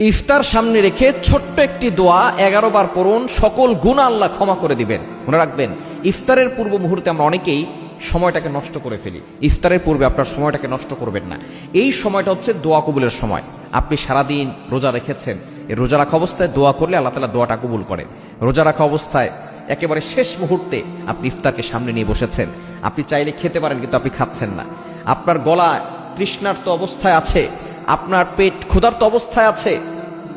ইফতার সামনে রেখে ছোট্ট একটি দোয়া 11 বার পড়ুন, সকল গুনাহ আল্লাহ ক্ষমা করে দিবেন। মনে রাখবেন, ইফতারের পূর্ব মুহূর্তে আমরা অনেকেই সময়টাকে নষ্ট করে ফেলি। ইফতারের পূর্বে আপনার সময়টাকে নষ্ট করবেন না। এই সময়টা হচ্ছে দোয়া কবুলের সময়। আপনি সারাদিন রোজা রেখেছেন, এই রোজা রাখা অবস্থায় দোয়া করলে আল্লাহ তাআলা দোয়াটা কবুল করে। রোজা রাখা অবস্থায় একেবারে শেষ মুহূর্তে আপনি ইফতারকে সামনে নিয়ে বসেছেন। আপনি চাইলে খেতে পারেন, কিন্তু আপনি খাচ্ছেন না। আপনার গলা তৃষ্ণার্ত অবস্থায় আছে, আপনার পেট ক্ষুধার্ত অবস্থায় আছে,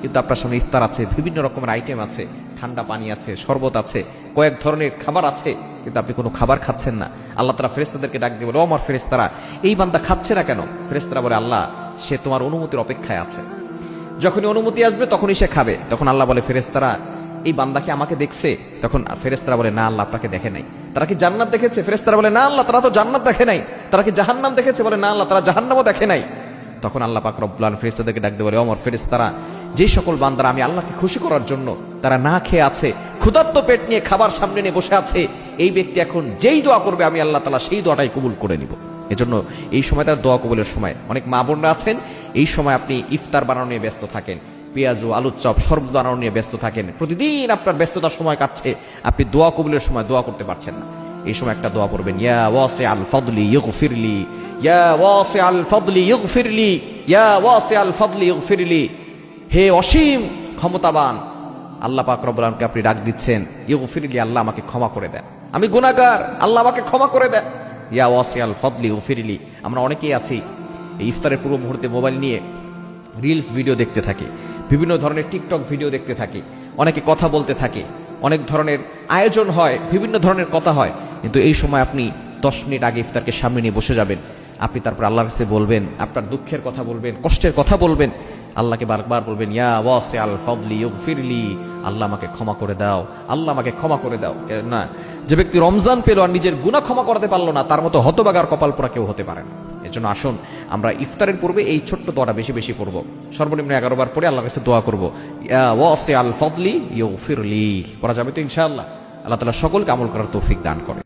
কিন্তু আপনার সামনে ইফতার আছে, বিভিন্ন রকমের আইটেম আছে, ঠান্ডা পানি আছে, শরবত আছে, কয়েক ধরনের খাবার আছে, কিন্তু আপনি কোনো খাবার খাচ্ছেন না। আল্লাহ তাআলা ফেরেশতাদেরকে ডাক দিয়ে বলে, ও আমার ফেরেশতারা, এই বান্দা খাচ্ছে না কেন? ফেরেশতারা বলে, আল্লাহ, সে তোমার অনুমতির অপেক্ষায় আছে, যখনই অনুমতি আসবে তখনই সে খাবে। তখন আল্লাহ বলে, ফেরেশতারা, এই বান্দা কি আমাকে দেখছে? তখন ফেরেশতারা বলে, না আল্লাহ, আপনাকে দেখে নাই। তারা কি জান্নাত দেখেছে? ফেরেশতারা বলে, না আল্লাহ, তারা তো জান্নাত দেখে নাই। তারা কি জাহান্নাম দেখেছে? বলে, না আল্লাহ, তারা জাহান্নামও দেখে নাই। তখন আল্লাহ পাক রব্বুল আলামিন ফেরেশতাদেরকে ডাক দিয়ে বলে, ও আমার ফেরেশতারা, যে সকল বান্দারা আমি আল্লাহকে খুশি করার জন্য তারা না খেয়ে আছে, ক্ষুধার্ত পেট নিয়ে খাবার সামনে নিয়ে বসে আছে, এই ব্যক্তি এখন যেই দোয়া করবে আমি আল্লাহ তাআলা সেই দোয়াটাই কবুল করে নিব। এজন্য এই সময় তার দোয়া কবুলের সময়। অনেক মা বোনরা আছেন, এই সময় আপনি ইফতার বানানো নিয়ে ব্যস্ত থাকেন, পেঁয়াজ ও আলুর চপ শরবত বানানো নিয়ে ব্যস্ত থাকেন, প্রতিদিন আপনার ব্যস্ততার সময় কাটছে, আপনি দোয়া কবুলের সময় দোয়া করতে পারছেন না। এই সময় একটা দোয়া পড়বেন, ইয়া ওয়াসিআল ফাদলি ইগফিরলি, ইয়া ওয়াসিআল ফাদলি ইগফিরলি, ইয়া ওয়াসিআল ফাদলি ইগফিরলি। হে অসীম ক্ষমতাবান আল্লাহ পাক রব্বুল আলামিনকে আপনি ডাক দিচ্ছেন, ইগফিরলি, আল্লাহ আমাকে ক্ষমা করে দেন, আমি গুনাহগার, আল্লাহ আমাকে ক্ষমা করে দেন। ইয়া ওয়াসিআল ফাদলি ইগফিরলি। আমরা অনেকেই আছি এই ইফতারের পূর্ব মুহূর্তে মোবাইল নিয়ে রিলস ভিডিও দেখতে থাকি, বিভিন্ন ধরনের টিকটক ভিডিও দেখতে থাকি, অনেকে কথা বলতে থাকে, অনেক ধরনের আয়োজন হয়, বিভিন্ন ধরনের কথা হয়, কিন্তু এই সময় আপনি 10 মিনিট আগে ইফতারকে সামনে নিয়ে বসে যাবেন। আপনি তারপর আল্লাহর কাছে বলবেন, আপনার দুঃখের কথা বলবেন, কষ্টের কথা বলবেন, আল্লাহকে বারবার বলবেন, ইয়া ওয়াসিআল ফাদলি ইগফিরলি, আল্লাহ আমাকে ক্ষমা করে দাও, আল্লাহ আমাকে ক্ষমা করে দাও। না, যে ব্যক্তি রমজান পেল আর নিজের গুনাহ ক্ষমা করতে পারলো না, তার মতো হতভাগার কপাল পোড়া কেউ হতে পারে না। এজন্য আসুন আমরা ইফতারের পূর্বে এই ছোট্ট দোয়াটা বেশি বেশি পড়বো, সর্বনিম্ন 11 বার পরে আল্লাহর কাছে দোয়া করবো, ইয়া ওয়াসিআল ফাদলি ইগফিরলি। পড়া যাবে তো ইনশাআল্লাহ। আল্লাহ তাআলা সকলকে আমল করার তৌফিক দান করে।